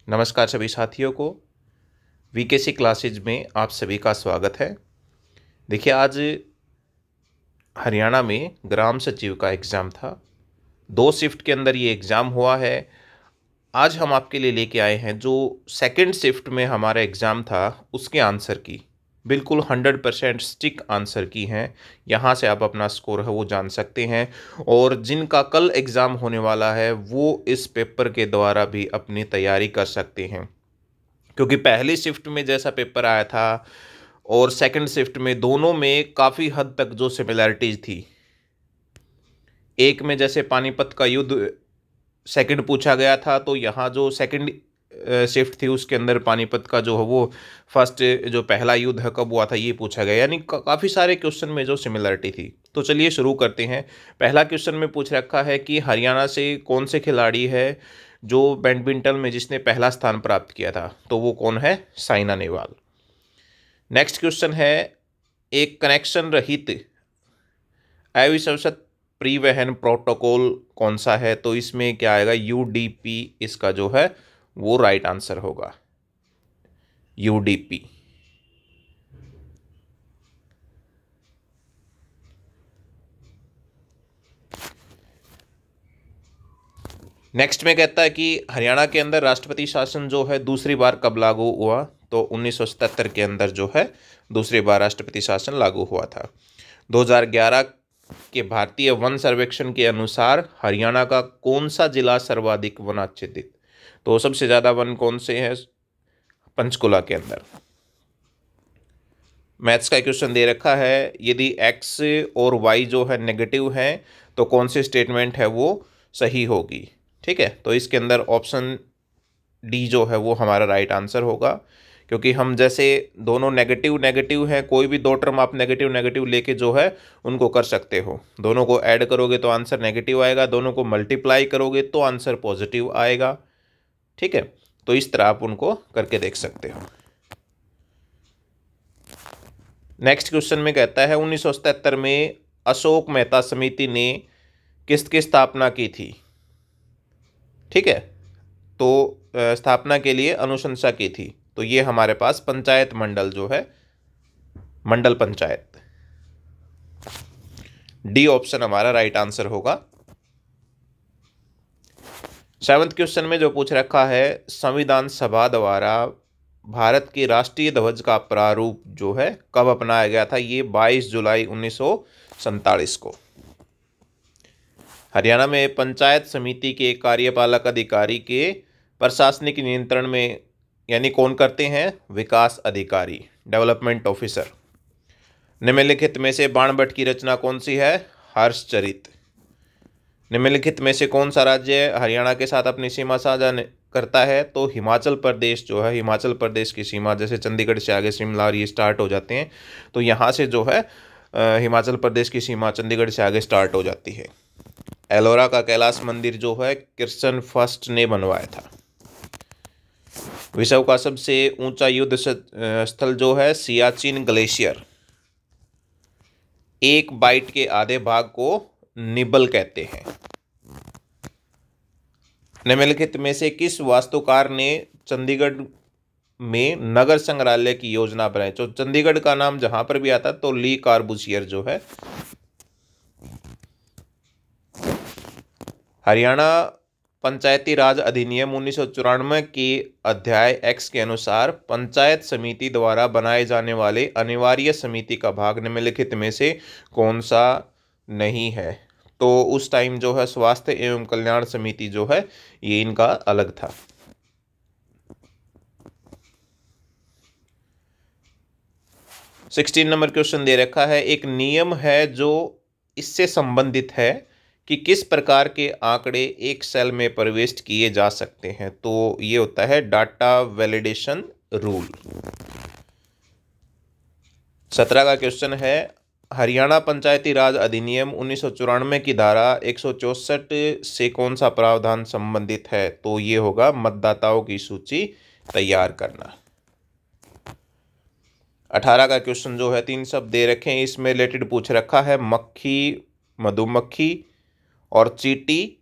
नमस्कार सभी साथियों को। वीकेसी क्लासेज में आप सभी का स्वागत है। देखिए, आज हरियाणा में ग्राम सचिव का एग्ज़ाम था। 2 शिफ्ट के अंदर ये एग्ज़ाम हुआ है। आज हम आपके लिए लेके आए हैं जो सेकंड शिफ्ट में हमारा एग्ज़ाम था उसके आंसर की, बिल्कुल 100% स्टिक आंसर की हैं। यहाँ से आप अपना स्कोर है वो जान सकते हैं, और जिनका कल एग्ज़ाम होने वाला है वो इस पेपर के द्वारा भी अपनी तैयारी कर सकते हैं, क्योंकि पहली शिफ्ट में जैसा पेपर आया था और सेकंड शिफ्ट में, दोनों में काफ़ी हद तक जो सिमिलैरिटीज थी। एक में जैसे पानीपत का युद्ध सेकंड पूछा गया था, तो यहाँ जो सेकंड शिफ्ट थी उसके अंदर पानीपत का जो है वो फर्स्ट, जो पहला युद्ध है कब हुआ था ये पूछा गया। यानी काफ़ी सारे क्वेश्चन में जो सिमिलरिटी थी। तो चलिए शुरू करते हैं। पहला क्वेश्चन में पूछ रखा है कि हरियाणा से कौन से खिलाड़ी है जो बैडमिंटन में जिसने पहला स्थान प्राप्त किया था, तो वो कौन है? साइना नेहवाल। नेक्स्ट क्वेश्चन है, एक कनेक्शन रहित अविश्वसनीय परिवहन प्रोटोकॉल कौन सा है? तो इसमें क्या आएगा? यूडीपी इसका जो है वो राइट आंसर होगा, यूडीपी। नेक्स्ट में कहता है कि हरियाणा के अंदर राष्ट्रपति शासन जो है दूसरी बार कब लागू हुआ? तो 1977 के अंदर जो है दूसरी बार राष्ट्रपति शासन लागू हुआ था। 2011 के भारतीय वन सर्वेक्षण के अनुसार हरियाणा का कौन सा जिला सर्वाधिक वनाच्छादित? तो सबसे ज़्यादा वन कौन से हैं? पंचकुला के अंदर। मैथ्स का क्वेश्चन दे रखा है, यदि एक्स और वाई जो है नेगेटिव हैं तो कौन सी स्टेटमेंट है वो सही होगी? ठीक है, तो इसके अंदर ऑप्शन डी जो है वो हमारा राइट आंसर होगा, क्योंकि हम जैसे दोनों नेगेटिव नेगेटिव हैं, कोई भी दो टर्म आप नेगेटिव नेगेटिव लेके जो है उनको कर सकते हो। दोनों को ऐड करोगे तो आंसर नेगेटिव आएगा, दोनों को मल्टीप्लाई करोगे तो आंसर पॉजिटिव आएगा। ठीक है, तो इस तरह आप उनको करके देख सकते हो। नेक्स्ट क्वेश्चन में कहता है 1977 में अशोक मेहता समिति ने किसकी स्थापना की थी? ठीक है, तो स्थापना के लिए अनुशंसा की थी, तो ये हमारे पास पंचायत मंडल जो है, मंडल पंचायत। डी ऑप्शन हमारा राइट आंसर होगा। 7th क्वेश्चन में जो पूछ रखा है, संविधान सभा द्वारा भारत के राष्ट्रीय ध्वज का प्रारूप जो है कब अपनाया गया था? ये 22 जुलाई 1947 को। हरियाणा में पंचायत समिति के कार्यपालक अधिकारी के प्रशासनिक नियंत्रण में यानी कौन करते हैं? विकास अधिकारी, डेवलपमेंट ऑफिसर। निम्नलिखित में से बाणभट्ट की रचना कौन सी है? हर्षचरित। निम्नलिखित में से कौन सा राज्य हरियाणा के साथ अपनी सीमा साझा करता है? तो हिमाचल प्रदेश जो है, हिमाचल प्रदेश की सीमा जैसे चंडीगढ़ से आगे शिमला और ये स्टार्ट हो जाते हैं, तो यहाँ से जो है हिमाचल प्रदेश की सीमा चंडीगढ़ से आगे स्टार्ट हो जाती है। एलोरा का कैलाश मंदिर जो है किर्सन फर्स्ट ने बनवाया था। विश्व का सबसे ऊंचा युद्ध स्थल जो है सियाचिन ग्लेशियर। एक बाइट के आधे भाग को निबल कहते हैं। निम्नलिखित में से किस वास्तुकार ने चंडीगढ़ में नगर संग्रहालय की योजना बनाई? तो चंडीगढ़ का नाम जहां पर भी आता तो ली कार्बूसियर जो है। हरियाणा पंचायती राज अधिनियम 1994 के अध्याय X के अनुसार पंचायत समिति द्वारा बनाए जाने वाले अनिवार्य समिति का भाग निम्नलिखित में से कौन सा नहीं है? तो उस टाइम जो है स्वास्थ्य एवं कल्याण समिति जो है ये इनका अलग था। सिक्सटीन नंबर क्वेश्चन दे रखा है, एक नियम है जो इससे संबंधित है कि किस प्रकार के आंकड़े एक सेल में प्रविष्ट किए जा सकते हैं? तो ये होता है डाटा वैलिडेशन रूल। 17 का क्वेश्चन है, हरियाणा पंचायती राज अधिनियम 1994 की धारा 164 से कौन सा प्रावधान संबंधित है? तो ये होगा मतदाताओं की सूची तैयार करना। 18 का क्वेश्चन जो है 3 शब्द दे रखे हैं, इसमें रिलेटेड पूछ रखा है मक्खी, मधुमक्खी और चींटी।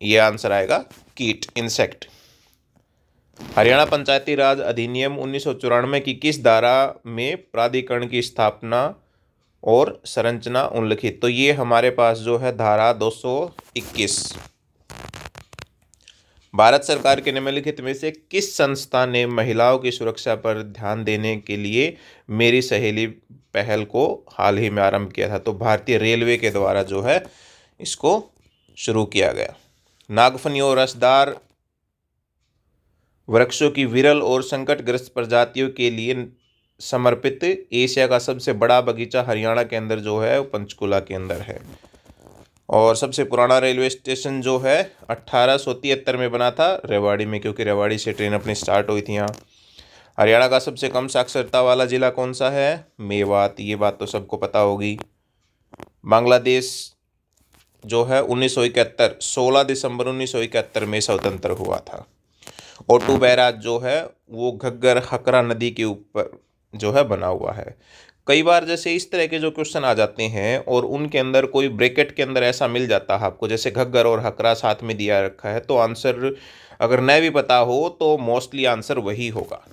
ये आंसर आएगा कीट, इंसेक्ट। हरियाणा पंचायती राज अधिनियम 1994 की किस धारा में प्राधिकरण की स्थापना और संरचना उल्लिखित? तो ये हमारे पास जो है धारा 221। भारत सरकार के निम्नलिखित में से किस संस्था ने महिलाओं की सुरक्षा पर ध्यान देने के लिए मेरी सहेली पहल को हाल ही में आरंभ किया था? तो भारतीय रेलवे के द्वारा जो है इसको शुरू किया गया। नागफनी और रसदार वृक्षों की विरल और संकटग्रस्त प्रजातियों के लिए समर्पित एशिया का सबसे बड़ा बगीचा हरियाणा के अंदर जो है वो पंचकुला के अंदर है। और सबसे पुराना रेलवे स्टेशन जो है 1873 में बना था रेवाड़ी में, क्योंकि रेवाड़ी से ट्रेन अपनी स्टार्ट हुई थी यहाँ। हरियाणा का सबसे कम साक्षरता वाला जिला कौन सा है? मेवात। ये बात तो सबको पता होगी। बांग्लादेश जो है 1971 16 दिसंबर 1971 में स्वतंत्र हुआ था। ओटू बैराज जो है वो घग्गर हकरा नदी के ऊपर जो है बना हुआ है। कई बार जैसे इस तरह के जो क्वेश्चन आ जाते हैं और उनके अंदर कोई ब्रैकेट के अंदर ऐसा मिल जाता है आपको, जैसे घग्गर और हकरा साथ में दिया रखा है, तो आंसर अगर न भी पता हो तो मोस्टली आंसर वही होगा।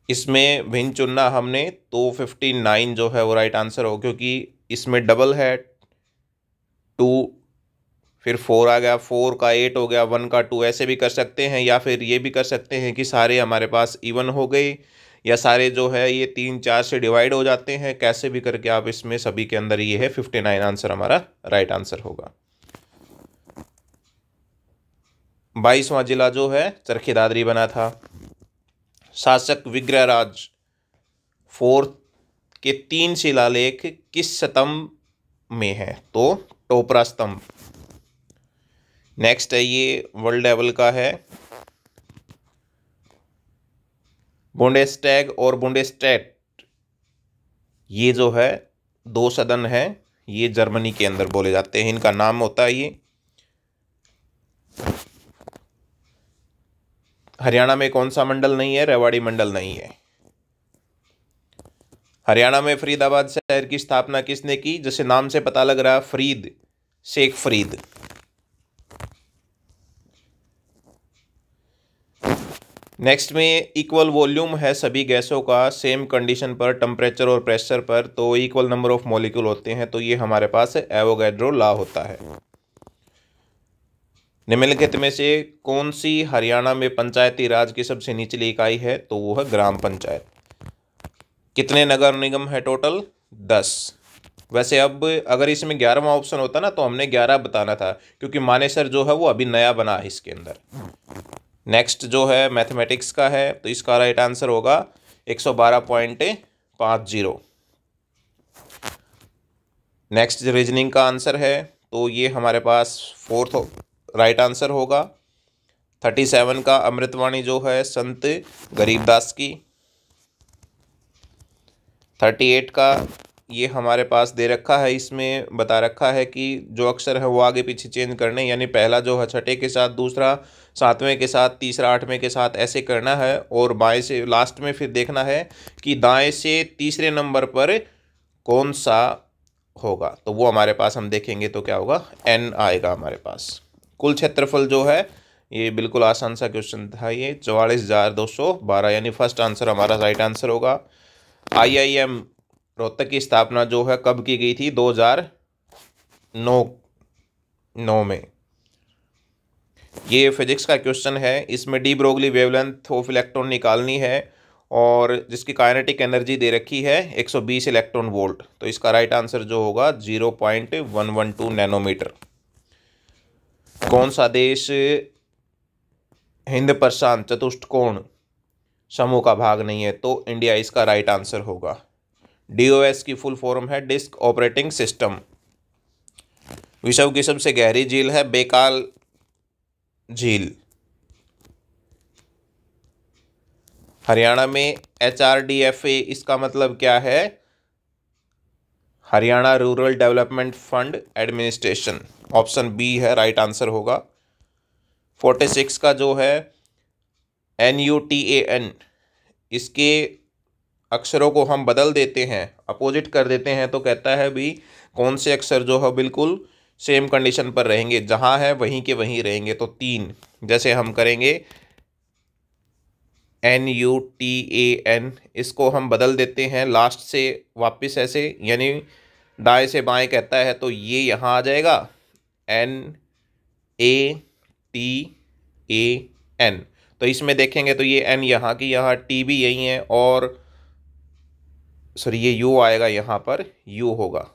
इसमें भिन्न चुनना हमने तो 59 जो है वो राइट आंसर हो, क्योंकि इसमें डबल है 2, फिर 4 आ गया, 4 का 8 हो गया, 1 का 2, ऐसे भी कर सकते हैं। या फिर ये भी कर सकते हैं कि सारे हमारे पास इवन हो गए, या सारे जो है ये 3 4 से डिवाइड हो जाते हैं। कैसे भी करके आप इसमें सभी के अंदर ये है 59 आंसर हमारा राइट आंसर होगा। 22वां जिला जो है चरखी दादरी बना था। शासक विग्रहराज 4 के 3 शिलालेख किस स्तंभ में है? तो टोपरा स्तंभ। नेक्स्ट है ये वर्ल्ड लेवल का है। बुंडेस्टैग और बुंडेस्टैट ये जो है 2 सदन है, ये जर्मनी के अंदर बोले जाते हैं, इनका नाम होता है ये। हरियाणा में कौन सा मंडल नहीं है? रेवाड़ी मंडल नहीं है। हरियाणा में फरीदाबाद शहर की स्थापना किसने की? जैसे नाम से पता लग रहा है, फरीद, शेख फरीद। नेक्स्ट में इक्वल वॉल्यूम है सभी गैसों का सेम कंडीशन पर, टेम्परेचर और प्रेशर पर, तो इक्वल नंबर ऑफ मॉलिक्यूल होते हैं, तो ये हमारे पास एवोगैड्रो लॉ होता है। निम्नलिखित में से कौन सी हरियाणा में पंचायती राज की सबसे निचली इकाई है? तो वो है ग्राम पंचायत। कितने नगर निगम है टोटल? 10। वैसे अब अगर इसमें 11वां ऑप्शन होता ना तो हमने 11 बताना था, क्योंकि मानेसर जो है वो अभी नया बना है इसके अंदर। नेक्स्ट जो है मैथमेटिक्स का है, तो इसका राइट आंसर होगा 112.50। नेक्स्ट रीजनिंग का आंसर है, तो ये हमारे पास 4th राइट आंसर होगा। 37 का अमृतवाणी जो है संत गरीबदास की। 38 का ये हमारे पास दे रखा है, इसमें बता रखा है कि जो अक्षर है वो आगे पीछे चेंज करने, यानी पहला जो है छठे के साथ, दूसरा 7वें के साथ, तीसरा 8वें के साथ, ऐसे करना है। और बाएं से लास्ट में फिर देखना है कि दाएं से तीसरे नंबर पर कौन सा होगा, तो वो हमारे पास हम देखेंगे तो क्या होगा, n आएगा हमारे पास। कुल क्षेत्रफल जो है ये बिल्कुल आसान सा क्वेश्चन था, ये 44,212, यानी फर्स्ट आंसर हमारा राइट आंसर होगा। IIM रोहतक की स्थापना जो है कब की गई थी? 2009 में। ये फिजिक्स का क्वेश्चन है, इसमें de Broglie wavelength of electron निकालनी है और जिसकी काइनेटिक एनर्जी दे रखी है 120 इलेक्ट्रॉन वोल्ट, तो इसका राइट आंसर जो होगा 0.112 नैनोमीटर। कौन सा देश हिंद प्रशांत चतुष्कोण समूह का भाग नहीं है? तो इंडिया इसका राइट आंसर होगा। DOS की फुल फॉर्म है डिस्क ऑपरेटिंग सिस्टम। विश्व की सबसे गहरी झील है बेकाल झील। हरियाणा में HRDFA इसका मतलब क्या है? Haryana rural development fund administration. Option B है राइट आंसर होगा। 46 का जो है NUTAN, इसके अक्षरों को हम बदल देते हैं, अपोजिट कर देते हैं, तो कहता है भी कौन से अक्षर जो है बिल्कुल सेम कंडीशन पर रहेंगे, जहां है वहीं के वहीं रहेंगे, तो 3 जैसे हम करेंगे NUTAN, इसको हम बदल देते हैं लास्ट से वापस ऐसे, यानी दाएं से बाएं कहता है तो ये यहाँ आ जाएगा NATAN। तो इसमें देखेंगे तो ये N यहाँ की, यहाँ T भी यही है, और सॉरी ये U आएगा, यहाँ पर U होगा,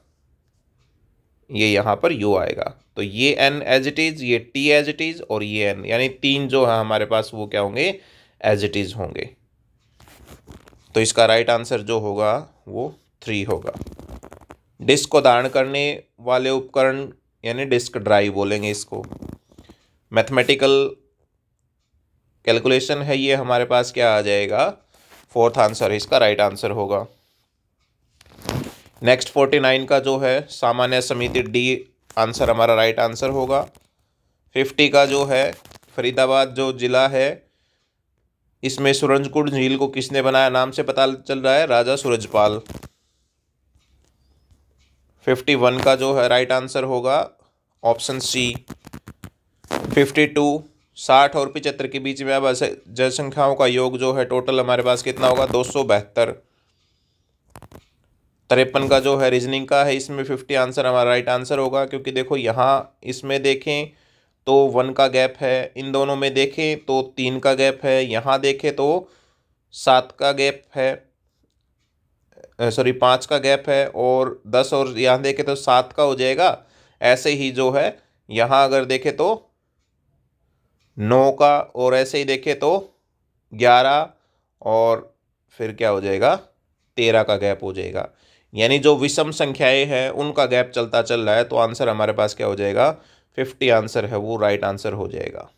ये यहाँ पर U आएगा। तो ये N एज इट इज़, ये T एज इट इज़, और ये N, यानी तीन जो है हमारे पास वो क्या होंगे, एज इट इज़ होंगे। तो इसका राइट आंसर जो होगा वो 3 होगा। डिस्क को धारण करने वाले उपकरण यानी डिस्क ड्राइव बोलेंगे इसको। मैथमेटिकल कैलकुलेशन है ये, हमारे पास क्या आ जाएगा, 4th आंसर है इसका, राइट आंसर होगा। नेक्स्ट 49 का जो है सामान्य समिति डी आंसर हमारा राइट आंसर होगा। 50 का जो है फरीदाबाद जो जिला है, इसमें सूरजकुंड झील को किसने बनाया, नाम से पता चल रहा है, राजा सूरजपाल। 51 का जो है राइट आंसर होगा ऑप्शन सी 52। 60 और 75 के बीच में अब जनसंख्याओं का योग जो है टोटल हमारे पास कितना होगा, 272। 53 का जो है रीजनिंग का है, इसमें 50 आंसर हमारा राइट आंसर होगा, क्योंकि देखो यहाँ इसमें देखें तो 1 का गैप है, इन दोनों में देखें तो 3 का गैप है, यहाँ देखें तो 7 का गैप है, सॉरी 5 का गैप है, और 10 और यहाँ देखें तो 7 का हो जाएगा। ऐसे ही जो है यहाँ अगर देखें तो 9 का, और ऐसे ही देखें तो 11, और फिर क्या हो जाएगा, 13 का गैप हो जाएगा। यानी जो विषम संख्याएं हैं उनका गैप चलता चल रहा है, तो आंसर हमारे पास क्या हो जाएगा, 50 आंसर है वो राइट आंसर हो जाएगा।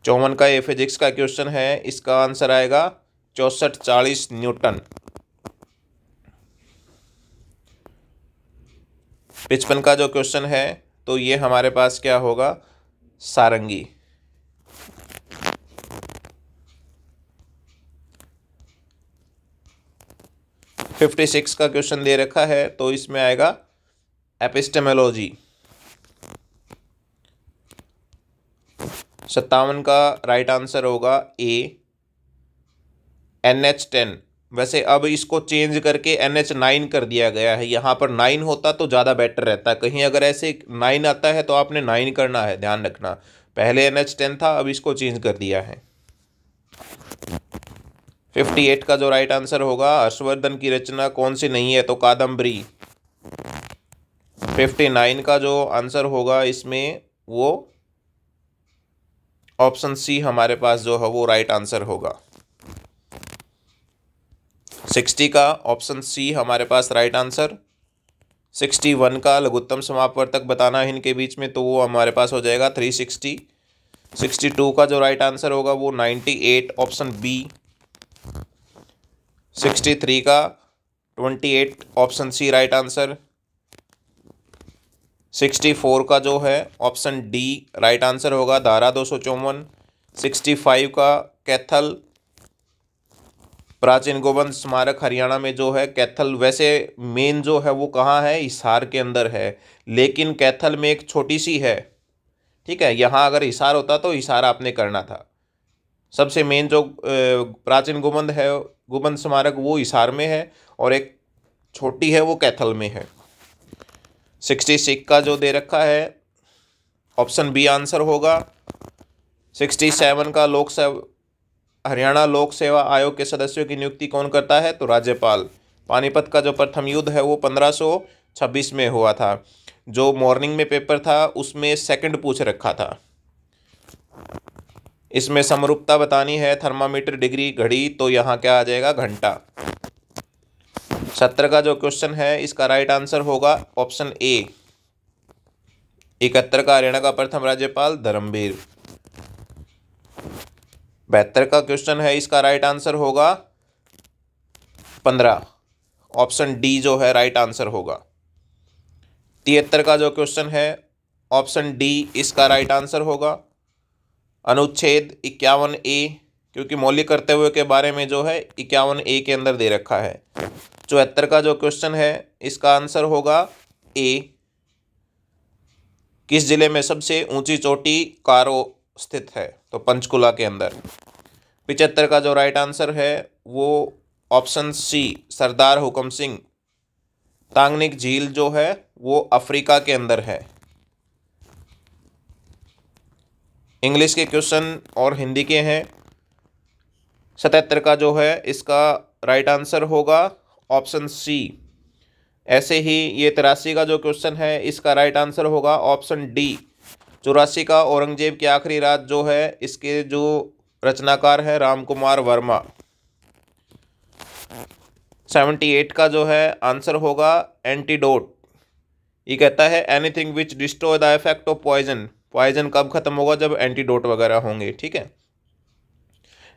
चौवन का ये फिजिक्स का क्वेश्चन है, इसका आंसर आएगा 6440 न्यूटन। 55 का जो क्वेश्चन है तो ये हमारे पास क्या होगा, सारंगी। 56 का क्वेश्चन दे रखा है तो इसमें आएगा एपिस्टेमोलॉजी। 57 का राइट आंसर होगा ए NH10। वैसे अब इसको चेंज करके NH9 कर दिया गया है, यहाँ पर 9 होता तो ज़्यादा बेटर रहता। कहीं अगर ऐसे 9 आता है तो आपने 9 करना है, ध्यान रखना। पहले NH10 था, अब इसको चेंज कर दिया है। 58 का जो राइट आंसर होगा, हर्षवर्धन की रचना कौन सी नहीं है, तो कादम्बरी। 59 का जो आंसर होगा इसमें वो ऑप्शन सी हमारे पास जो है वो राइट आंसर होगा। 60 का ऑप्शन सी हमारे पास राइट आंसर। 61 का लघुत्तम समापवर्तक बताना है इनके बीच में, तो वो हमारे पास हो जाएगा 360। 62 का जो राइट आंसर होगा वो 98 ऑप्शन बी। 63 का 28 ऑप्शन सी राइट आंसर। 64 का जो है ऑप्शन डी राइट आंसर होगा, धारा 254। 65 का कैथल प्राचीन गोवंश स्मारक हरियाणा में जो है कैथल, वैसे मेन जो है वो कहाँ है, हिसार के अंदर है, लेकिन कैथल में एक छोटी सी है, ठीक है। यहाँ अगर हिसार होता तो हिसार आपने करना था। सबसे मेन जो प्राचीन गोवंश है, गोवंश स्मारक, वो हिसार में है, और एक छोटी है वो कैथल में है। 66 का जो दे रखा है ऑप्शन बी आंसर होगा। 67 का हरियाणा लोक सेवा आयोग के सदस्यों की नियुक्ति कौन करता है, तो राज्यपाल। पानीपत का जो प्रथम युद्ध है वो 1526 में हुआ था। जो मॉर्निंग में पेपर था उसमें सेकंड पूछ रखा था। इसमें समरूपता बतानी है, थर्मामीटर, डिग्री, घड़ी, तो यहाँ क्या आ जाएगा, घंटा। 70 का जो क्वेश्चन है इसका राइट आंसर होगा ऑप्शन ए। 71 का हरियाणा का प्रथम राज्यपाल धर्मवीर। 72 का क्वेश्चन है इसका राइट आंसर होगा 15, ऑप्शन डी जो है राइट आंसर होगा। 73 का जो क्वेश्चन है ऑप्शन डी इसका राइट आंसर होगा। अनुच्छेद 51A, क्योंकि मौलिक कर्तव्यों के बारे में जो है 51A के अंदर दे रखा है। 74 का जो क्वेश्चन है इसका आंसर होगा ए। किस जिले में सबसे ऊंची चोटी कारो स्थित है? तो पंचकुला के अंदर। 75 का जो राइट आंसर है वो ऑप्शन सी सरदार हुकम सिंह। तांगनिक झील जो है वो अफ्रीका के अंदर है। इंग्लिश के क्वेश्चन और हिंदी के हैं। 77 का जो है इसका राइट आंसर होगा ऑप्शन सी। ऐसे ही ये 83 का जो क्वेश्चन है इसका राइट आंसर होगा ऑप्शन डी। 84 का औरंगजेब की आखिरी रात जो है इसके जो रचनाकार है राम कुमार वर्मा। 78 का जो है आंसर होगा एंटीडोट। ये कहता है anything which destroy the effect of poison. Poison कब खत्म होगा? जब एंटीडोट वगैरह होंगे। ठीक है।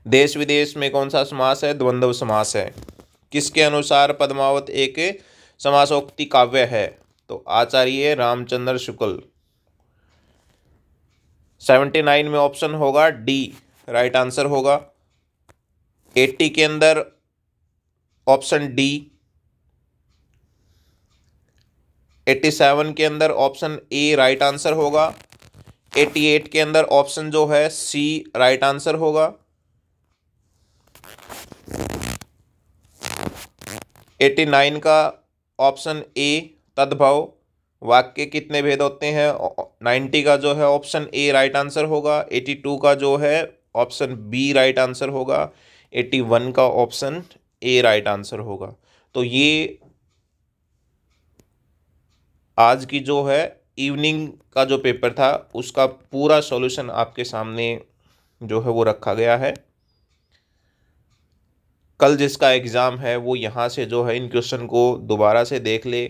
देश विदेश में कौन सा समास है? द्वंद्व समास है। किसके अनुसार पद्मावत एक समासोक्ति काव्य है? तो आचार्य रामचंद्र शुक्ल। 79 में ऑप्शन होगा डी राइट आंसर होगा। 80 के अंदर ऑप्शन डी। 87 के अंदर ऑप्शन ए राइट आंसर होगा। 88 के अंदर ऑप्शन जो है सी राइट आंसर होगा। 89 का ऑप्शन ए तद्भव। वाक्य कितने भेद होते हैं? 90 का जो है ऑप्शन ए राइट आंसर होगा। 82 का जो है ऑप्शन बी राइट आंसर होगा। 81 का ऑप्शन ए राइट आंसर होगा। तो ये आज की जो है इवनिंग का जो पेपर था उसका पूरा सॉल्यूशन आपके सामने जो है वो रखा गया है। कल जिसका एग्ज़ाम है वो यहाँ से जो है इन क्वेश्चन को दोबारा से देख ले।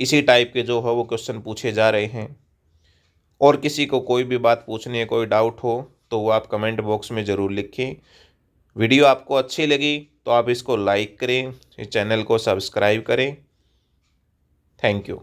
इसी टाइप के जो है वो क्वेश्चन पूछे जा रहे हैं। और किसी को कोई भी बात पूछनी है, कोई डाउट हो तो वो आप कमेंट बॉक्स में ज़रूर लिखें। वीडियो आपको अच्छी लगी तो आप इसको लाइक करें, इस चैनल को सब्सक्राइब करें। Thank you.